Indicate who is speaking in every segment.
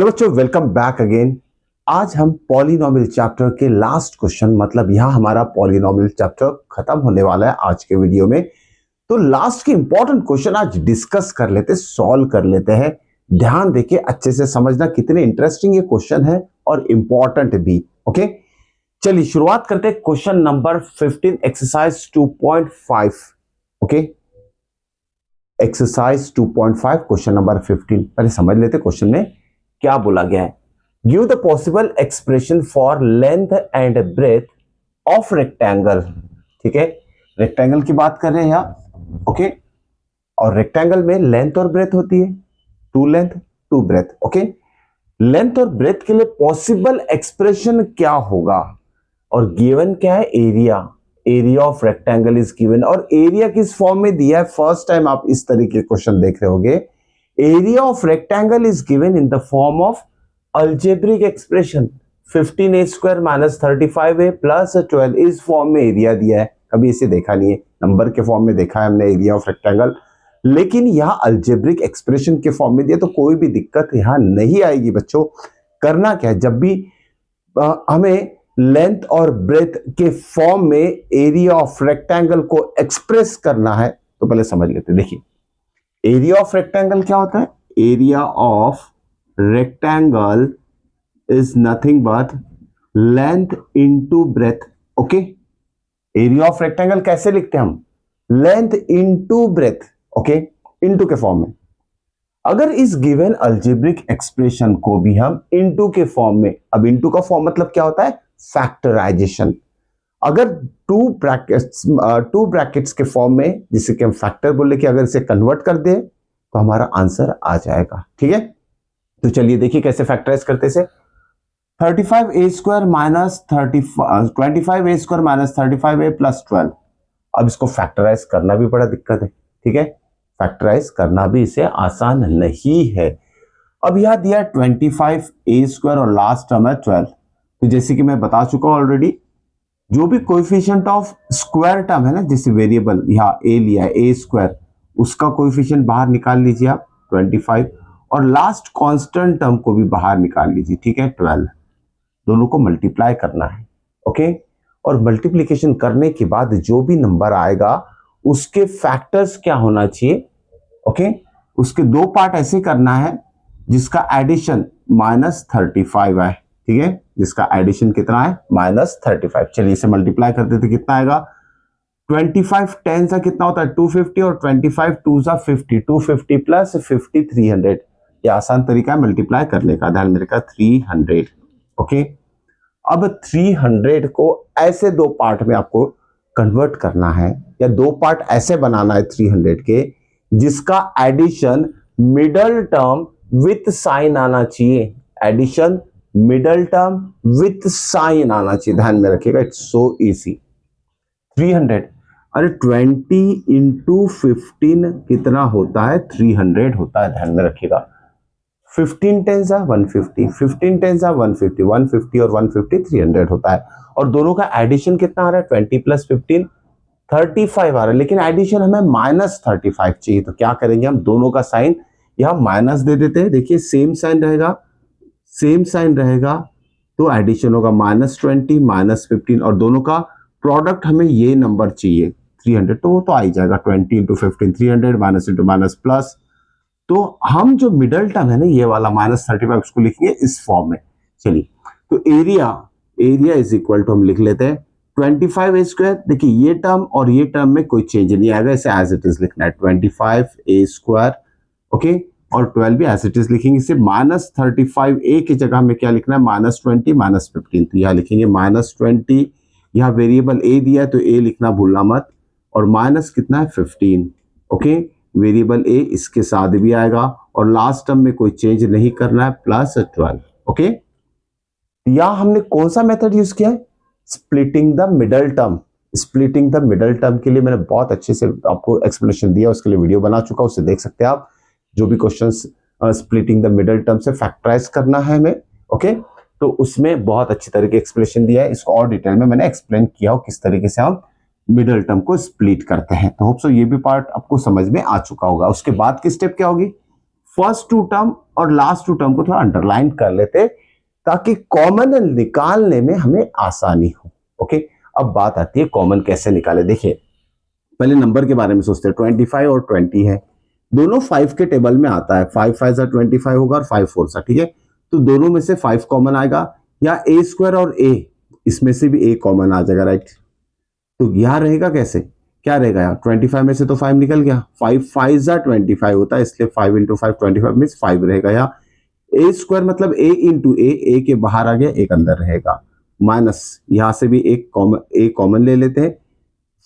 Speaker 1: Hello बच्चों, welcome back again. आज हम पॉलिनोमियल चैप्टर के लास्ट क्वेश्चन, मतलब यहाँ हमारा पॉलिनोमियल चैप्टर खत्म होने वाला है आज के वीडियो में। तो लास्ट के इंपॉर्टेंट क्वेश्चन आज डिस्कस कर लेते, सॉल्व कर लेते हैं। ध्यान देके अच्छे से समझना कितने इंटरेस्टिंग ये क्वेश्चन है और इंपॉर्टेंट भी। ओके, चलिए शुरुआत करते हैं। Question number 15 exercise 2.5। Okay, exercise 2.5 question number 15। पहले समझ लेते क्वेश्चन में क्या बोला गया है। Give the possible expression for length and breadth of rectangle. ठीक है, रेक्टेंगल की बात कर रहे हैं यहाँ। ओके, और रेक्टेंगल में लेंथ और ब्रेथ होती है, two length two breadth. Okay, length और ब्रेथ के लिए पॉसिबल एक्सप्रेशन क्या होगा, और गिवन क्या है, area. Area of rectangle is given, और एरिया किस फॉर्म में दिया है, फर्स्ट टाइम आप इस तरीके के क्वेश्चन देख रहे होंगे। Area of rectangle is given in the form of algebraic expression 15a square minus 35a plus 12। इस फॉर्म में एरिया दिया है, कभी इसे देखा नहीं है, नंबर के फॉर्म में देखा है हमने एरिया ऑफ रेक्टेंगल, लेकिन यहां अल्जेब्रिक एक्सप्रेशन के फॉर्म में दिया, तो कोई भी दिक्कत यहां नहीं आएगी बच्चों। करना क्या है, जब भी हमें लेंथ और ब्रेथ के फॉर्म में एरिया ऑफ रेक्टेंगल को एक्सप्रेस करना है, तो पहले समझ लेते हैं। देखिए, एरिया ऑफ रेक्टेंगल क्या होता है, area of rectangle is nothing but length into breadth. Okay, area of rectangle कैसे लिखते हैं हम, length into breadth. Okay, into के फॉर्म में। अगर इस गिवन अल्जेब्रिक एक्सप्रेशन को भी हम इनटू के फॉर्म में, अब इनटू का फॉर्म मतलब क्या होता है, फैक्टराइजेशन। अगर टू ब्रैकेट्स के फॉर्म में, जिसे कि हम फैक्टर बोले, कि अगर इसे कन्वर्ट कर दे तो हमारा आंसर आ जाएगा। ठीक है, तो चलिए देखिए कैसे फैक्टराइज करते से। 35a square minus 25a square minus 35a plus 12। अब इसको फैक्टराइज करना भी बड़ा दिक्कत है। ठीक है, फैक्टराइज करना भी इसे आसान नहीं है। अब यहां दिया 25a स्क्वायर और लास्ट टर्म है 12। तो जैसे कि मैं बता चुका हूं ऑलरेडी, जो भी कोएफिशिएंट ऑफ स्क्वायर टर्म है ना, जैसे वेरिएबल यहाँ a लिया है a स्क्वायर, उसका कोएफिशिएंट बाहर निकाल लीजिए आप 25, और लास्ट कांस्टेंट टर्म को भी बाहर निकाल लीजिए। ठीक है, 12, दोनों को मल्टीप्लाई करना है। ओके, और मल्टीप्लीकेशन करने के बाद जो भी नंबर आएगा उसके फैक्टर्स क्या होना चाहिए। ओके, उसके दो पार्ट ऐसे करना है जिसका एडिशन -35 है। ठीक है, जिसका एडिशन कितना है, -35। चलिए इसे मल्टीप्लाई करते थे, कितना आएगा, 25 10 सा कितना होता है 250, और 25 2 सा 50, 250 प्लस 50 300। ये आसान तरीका है मल्टीप्लाई करने का, ध्यान में रखा 300। ओके, अब 300 को ऐसे दो पार्ट में आपको कन्वर्ट करना है, या दो पार्ट ऐसे बनाना है 300 के, जिसका addition middle term with sign आना चाहिए। Addition middle term with sign आना चाहिए, ध्यान में रखिएगा, इट्स सो इजी। 300, अरे 20 इंटू 15 कितना होता है, 300 होता है, ध्यान में रखिएगा। 15 10 150, 15 10 150, 150 और 150 300 होता है। और दोनों का एडिशन कितना आ रहा है, 20 प्लस 15 35 आ रहा है, लेकिन एडिशन हमें -35 चाहिए। तो क्या करेंगे, हम दोनों का साइन यहां माइनस दे देते हैं। देखिए सेम साइन रहेगा, सेम साइन रहेगा, तो एडिशन होगा -20 -15, और दोनों का प्रोडक्ट हमें ये नंबर चाहिए 300, तो वो तो आ ही जाएगा 20 into 15 300, minus into minus plus. तो हम जो मिडल टर्म है ना, ये वाला -35, उसको लिखेंगे इस फॉर्म में। चलिए, तो एरिया इज इक्वल टू हम लिख लेते हैं 25a स्क्वायर। देखिए ये टर्म और ये टर्म में कोई चेंज नहीं आएगा, इसे एज इट इज लिखना है 25a स्क्वायर। ओके, और 12 भी एज इट इज लिखेंगे। इसे -35a की जगह में क्या लिखना है, -20 -15। तो यहाँ लिखेंगे -20, यहाँ वेरिएबल a दिया है तो a लिखना भूलना मत, और माइनस कितना है 15। ओके, वेरिएबल a इसके साथ भी आएगा, और लास्ट टर्म में कोई चेंज नहीं करना है, +12। ओके, यहां हमने कौन सा मेथड यूज किया है, splitting the middle term. Splitting the middle term के लिए मैंने बहुत अच्छे से आपको एक्सप्लेनेशन दिया, उसके लिए वीडियो बना चुका, उसे देख सकते हैं आप। जो भी questions splitting the middle term से फैक्टराइज करना है हमें, ओके, तो उसमें बहुत अच्छी तरीके एक्सप्लेनेशन दिया है। इसको और डिटेल में मैंने एक्सप्लेन किया हो किस तरीके से हम मिडल टर्म को स्प्लिट करते हैं। तो होप सो ये भी पार्ट आपको समझ में आ चुका होगा। उसके बाद की स्टेप क्या होगी, फर्स्ट टू टर्म और लास्ट टू टर्म को थोड़ा अंडरलाइन कर लेते ताकि कॉमन निकालने में हमें आसानी हो। ओके, अब बात आती है कॉमन कैसे निकाले। देखिए पहले नंबर के बारे में सोचते हैं। 25 और 20 है, दोनों 5 के टेबल में आता है। 5 5 सा 25 होगा और 5 4 सा, ठीक है। तो दोनों में से 5 कॉमन आएगा, या ए स्क्वायर और ए, इसमें से भी ए कॉमन आ जाएगा, राइट। तो यहां रहेगा कैसे, क्या रहेगा यार, 25 में से तो 5 निकल गया, 5 5 सा 25 होता है, इसलिए 5 इंटू 5 25 मीन्स 5 रहेगा। यहाँ ए स्क्वायर मतलब ए इंटू ए के बाहर आ गया, एक अंदर रहेगा, माइनस यहां से भी एक कॉमन, ए कॉमन ले लेते हैं।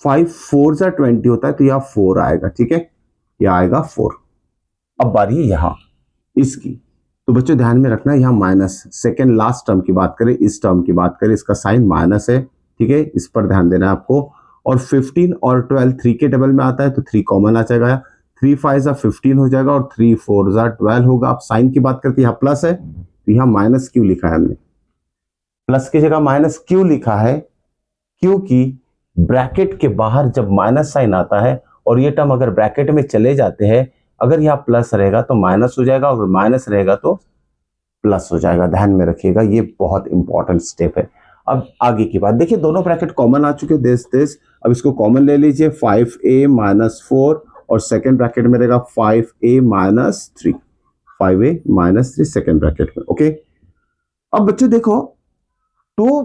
Speaker 1: 5 4 सा 20 होता है, तो यहाँ 4 आएगा, ठीक है, यह आएगा 4। अब बारी है यहां इसकी, तो बच्चों ध्यान में रखना यहाँ माइनस, सेकेंड लास्ट टर्म की बात करें, इस टर्म की बात करें, इसका साइन माइनस है, ठीक है, इस पर ध्यान देना है आपको। और 15 और 12 3 के टेबल में आता है, तो 3 कॉमन आ जाएगा, 3 5 सा 15 हो जाएगा और 3 4 सा 12 होगा। अब साइन की बात करते हैं, यहाँ प्लस है तो यहाँ माइनस क्यों लिखा है हमने, प्लस की जगह माइनस क्यों लिखा है, क्योंकि ब्रैकेट के बाहर जब माइनस साइन आता है और ये टर्म अगर ब्रैकेट में चले जाते हैं, अगर यहाँ प्लस रहेगा तो माइनस हो जाएगा, और माइनस रहेगा तो प्लस हो जाएगा। ध्यान में रखिएगा, ये बहुत इंपॉर्टेंट स्टेप है। अब आगे की बात देखिए, दोनों ब्रैकेट कॉमन आ चुके देश। अब इसको कॉमन ले लीजिए, 5a माइनस 4 और सेकेंड ब्रैकेट में रहेगा 5a minus 3, 5a minus 3 second bracket में। ओके, अब बच्चों देखो, टू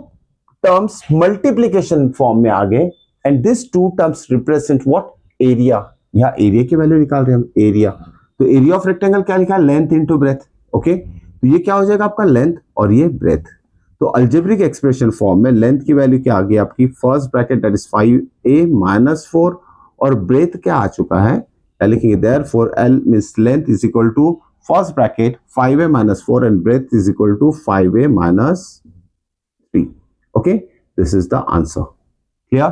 Speaker 1: टर्म्स मल्टीप्लीकेशन फॉर्म में आ गए, and this two terms represent what, area. यहाँ एरिया की वैल्यू निकाल रहे हैं हम, एरिया। तो एरिया ऑफ रेक्टेंगल क्या लिखा है, लेंथ इनटू ब्रेथ। ओके, तो ये क्या हो जाएगा आपका, लेंथ और ये ब्रेथ। तो अल्जेब्रिक एक्सप्रेशन फॉर्म में लेंथ की वैल्यू क्या आ गई आपकी, first bracket that is 5a minus 4, और ब्रेथ क्या आ चुका है, लिखेंगे therefore L means length is equal to first bracket 5a minus 4 and breadth is equal to 5a minus 3। Okay, this is the answer. Clear,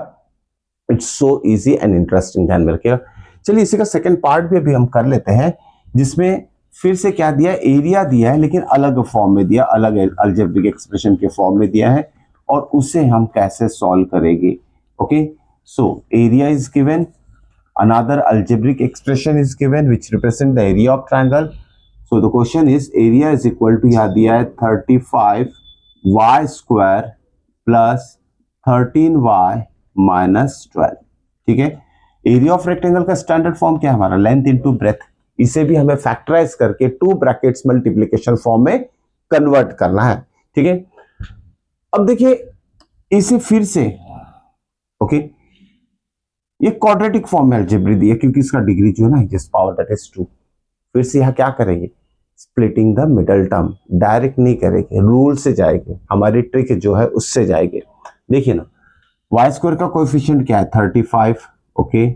Speaker 1: it's so easy and interesting, ध्यान में रखिएगा। चलिए इसी का सेकंड पार्ट भी अभी हम कर लेते हैं, जिसमें फिर से क्या दिया है, एरिया दिया है, लेकिन अलग फॉर्म में दिया, अलग अलजेब्रिक एक्सप्रेशन के फॉर्म में दिया है, और उसे हम कैसे सॉल्व करेंगे। Okay, so area is given, another algebraic expression is given which represent the area of triangle. So the question is area is equal to, यहाँ दिया है 35y square plus 13y minus 12, ठीक है। एरिया ऑफ रेक्टेंगल का standard form क्या है हमारा, length into breath. इसे भी हमें फैक्टराइज करके टू ब्रैकेट्स मल्टीप्लिकेशन फॉर्म में कन्वर्ट करना है, ठीक है। अब देखिए इसे फिर से, ओके, ये क्वाड्रेटिक फॉर्म में अलजेब्रा दी है, क्योंकि इसका डिग्री जो है ना जिस पावर दैट इज 2। फिर से यहाँ क्या करेंगे, splitting the middle term, direct नहीं करेंगे, रूल से जाएंगे, हमारी ट्रिक जो है उससे जाएंगे। देखिए ना, वाई स्क्वायर का कोएफिशिएंट क्या है 35, ओके,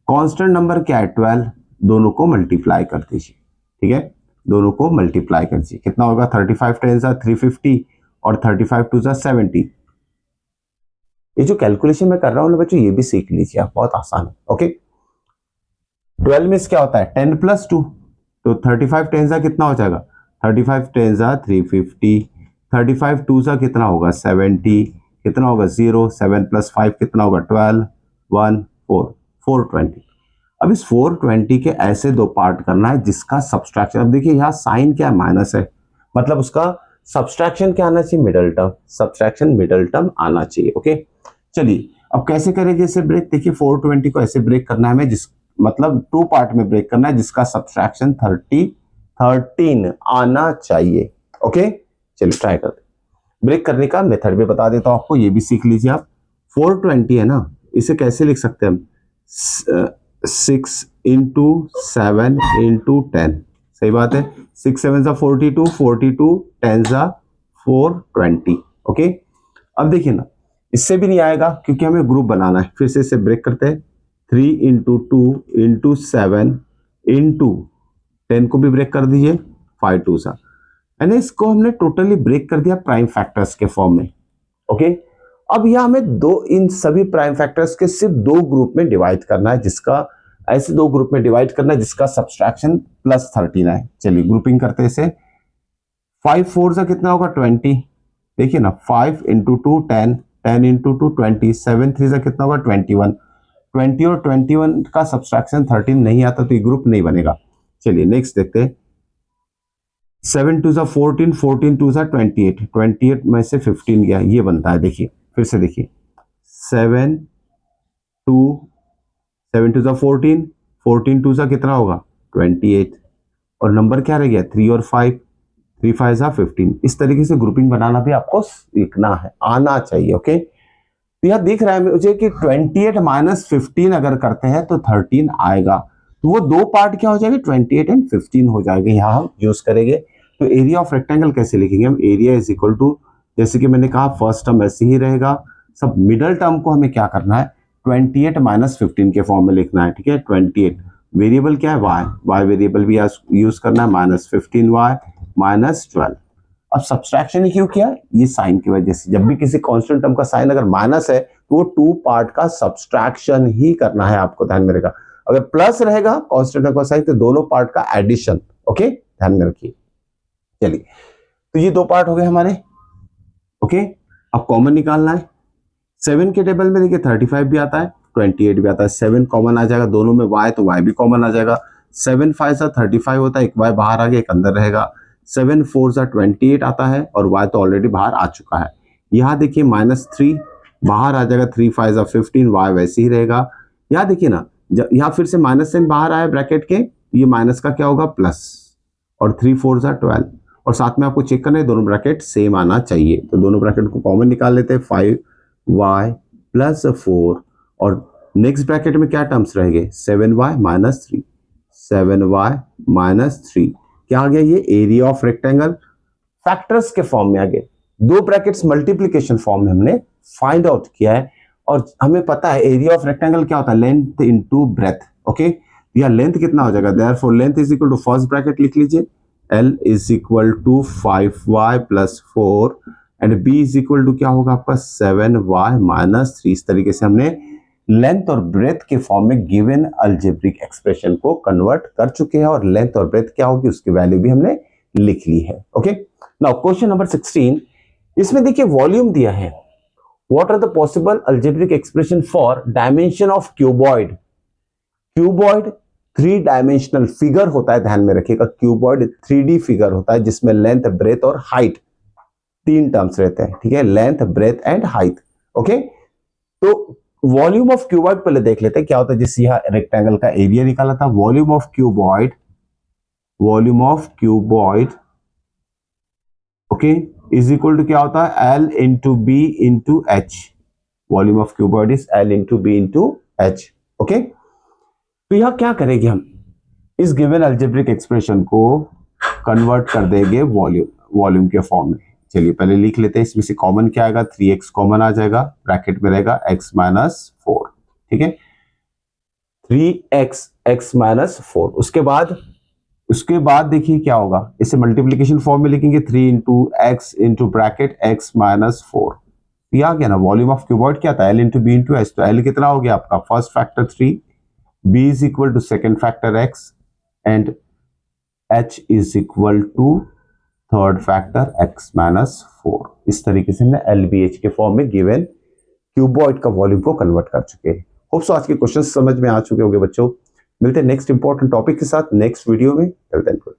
Speaker 1: कांस्टेंट नंबर क्या है 12, दोनों को मल्टीप्लाई कर दीजिए, ठीक है, दोनों को मल्टीप्लाई कर दीजिए, कितना होगा 35 टेन सा 350 और 35 टू सा 70। ये जो कैलकुलेशन मैं कर रहा हूं ना बच्चों, ये भी सीख लीजिए आप, बहुत आसान है। ओके, 12 में क्या होता है 10 प्लस 2, तो 35 टेन सा कितना हो जाएगा, 35 टेन सा 350, 35 टू सा कितना होगा 70, कितना होगा 0, 7 प्लस 5 कितना होगा 12, 1 4, 420। अब इस 420 के ऐसे दो पार्ट करना है जिसका सब्सट्रैक्शन, अब देखिए यहाँ साइन क्या माइनस है, मतलब उसका सब्सट्रैक्शन क्या आना चाहिए, middle term, subtraction middle term आना चाहिए। ओके, चलिए अब कैसे करेंगे इसे ब्रेक, देखिए 420 को ऐसे ब्रेक करना है हमें, जिस मतलब टू पार्ट में ब्रेक करना है जिसका सब्सट्रैक्शन 13 आना चाहिए। ओके, चलिए ट्राई करते, ब्रेक करने का मेथड भी बता देता हूं आपको, ये भी सीख लीजिए आप। 420 है ना, इसे कैसे लिख सकते हैं हम, 6 इंटू 7 इंटू 10, सही बात है, 6 7 सा 42, 42 10 सा 420। ओके, अब देखिए ना, इससे भी नहीं आएगा क्योंकि हमें ग्रुप बनाना है, फिर से इसे ब्रेक करते हैं, 3 इंटू 2 इंटू 7 इंटू 10 को भी ब्रेक कर दीजिए, 5 2 सा, यानी इसको हमने टोटली ब्रेक कर दिया प्राइम फैक्टर्स के फॉर्म में। ओके, अब यह हमें दो, इन सभी प्राइम फैक्टर्स के सिर्फ दो ग्रुप में डिवाइड करना है, जिसका ऐसे दो ग्रुप में डिवाइड करना है जिसका सब्सट्रैक्शन प्लस 13 है। चलिए ग्रुपिंग करते हैं इसे, 5 4 सा कितना होगा 20, देखिए ना 5 इंटू 2 10, 10 इंटू 2 20, 7 3 सा कितना होगा 21, 20 और 21 का सब्सट्रैक्शन 13 नहीं आता तो ये ग्रुप नहीं बनेगा। चलिए नेक्स्ट देखते हैं, 7 टू ज़ा 14, 14 टू ज़ा 28, 28 में से 15 गया, ये बनता है। देखिए फिर से देखिए, 7 टू 7 टू ज़ा 14, 14 टू ज़ा कितना होगा 28, और नंबर क्या रह गया 3 और 5, 3 5 ज़ा 15। इस तरीके से ग्रुपिंग बनाना भी आपको सीखना है, आना चाहिए। ओके, तो यह दिख रहा है मुझे कि 28 माइनस 15 अगर करते हैं तो 13 आएगा। तो वो दो पार्ट क्या हो जाएंगे, 28 एंड 15 हो जाएंगे, यहाँ हम यूज करेंगे। तो एरिया ऑफ रेक्टेंगल कैसे लिखेंगे हम, एरिया इज इक्वल टू, जैसे कि मैंने कहा फर्स्ट टर्म ऐसे ही रहेगा, सब मिडल टर्म को हमें क्या करना है 28 माइनस 15 के फॉर्म में लिखना है। ठीक है, 28 वेरिएबल क्या है y वेरिएबल भी यूज करना है, माइनस 15y माइनस 12। अब सब्सट्रैक्शन ही क्यों किया, ये साइन की वजह से। जब भी किसी कांस्टेंट टर्म का साइन अगर माइनस है तो वो टू पार्ट का सब्सट्रैक्शन ही करना है, आपको ध्यान में रखा। अगर प्लस रहेगा कांस्टेंट टर्म का साइन तो दोनों पार्ट का एडिशन। ओके, ध्यान में रखिए। चलिए, तो ये दो पार्ट हो गए हमारे। ओके, अब कॉमन निकालना है। 7 के टेबल में देखिए 35 भी आता है, 28 भी आता है, 7 कॉमन आ जाएगा दोनों में, y तो y भी कॉमन आ जाएगा। 7 5 सा 35 होता है, एक y बाहर आ गया एक अंदर रहेगा। 7 4 सा 28 आता है और y तो ऑलरेडी बाहर आ चुका है। यहाँ देखिए -3 बाहर आ जाएगा, 3 5 सा 15, y वैसे ही रहेगा। यहाँ देखिए ना, यहाँ फिर से माइनस साइन बाहर आया ब्रैकेट के, ये माइनस का क्या होगा प्लस, और 3 4 सा 12, और साथ में आपको चेक करना है दोनों ब्रैकेट सेम आना चाहिए। तो दोनों ब्रैकेट को कॉमन निकाल लेते हैं, 5y प्लस 4, और नेक्स्ट ब्रैकेट में क्या टर्म्स रहेंगे 7y माइनस 3, 7y माइनस 3, क्या आ गया ये एरिया ऑफ रेक्टेंगल। फैक्टर्स के फॉर्म में आ गए, दो ब्रैकेट्स मल्टीप्लीकेशन फॉर्म में हमने फाइंड आउट किया है, और हमें पता है एरिया ऑफ रेक्टेंगल क्या होता है, लेंथ इनटू ब्रेथ। ओके, यह लेंथ कितना हो जाएगा, therefore length is equal to, first bracket लिख लीजिए, L is equal to 5y plus 4 and B is equal to क्या होगा आपका 7y माइनस 3। इस तरीके से हमने लेंथ और ब्रेथ के फॉर्म में गिवन अलजेब्रिक एक्सप्रेशन को कन्वर्ट कर चुके हैं, और लेंथ और ब्रेथ क्या होगी उसकी वैल्यू भी हमने लिख ली है। ओके, नाउ क्वेश्चन नंबर 16, इसमें देखिए वॉल्यूम दिया है। What are the possible algebraic expression for dimension of cuboid. Cuboid 3 dimensional figure होता है, ध्यान में रखिएगा, क्यूबॉइड 3D फिगर होता है जिसमें लेंथ ब्रेथ और हाइट 3 टर्म्स रहते हैं। ठीक है, length breadth and height. Okay, तो वॉल्यूम ऑफ क्यूबॉइड पहले देख लेते हैं क्या होता है। जिससे यह रेक्टेंगल का एरिया निकाला था, volume of cuboid, volume of cuboid okay is equal to क्या होता है L into B into H. Volume of cuboid is L into B into H. Okay, तो यह क्या करेंगे हम, इस गिवन अलजेब्रिक एक्सप्रेशन को कन्वर्ट कर देंगे वॉल्यूम के फॉर्म में। चलिए पहले लिख लेते हैं, इसमें से कॉमन क्या आएगा, 3x कॉमन आ जाएगा, ब्रैकेट में रहेगा x माइनस 4। ठीक है, 3x x माइनस 4। उसके बाद देखिए क्या होगा, इसे मल्टीप्लीकेशन फॉर्म में लिखेंगे, 3 into x into bracket x minus 4। ये आ गया ना, वॉल्यूम ऑफ क्यूबॉइड क्या था L into B into H. तो L कितना हो गया आपका first factor 3, B is equal to second factor x and H is equal to third factor x minus 4। इस तरीके से हमने LBH के फॉर्म में गिवन क्यूबॉइड का वॉल्यूम को कन्वर्ट कर चुके हैं। होप सो आज के क्वेश्चन समझ में आ चुके होंगे बच्चों। मिलते हैं नेक्स्ट इंपॉर्टेंट टॉपिक के साथ नेक्स्ट वीडियो में। Till then good.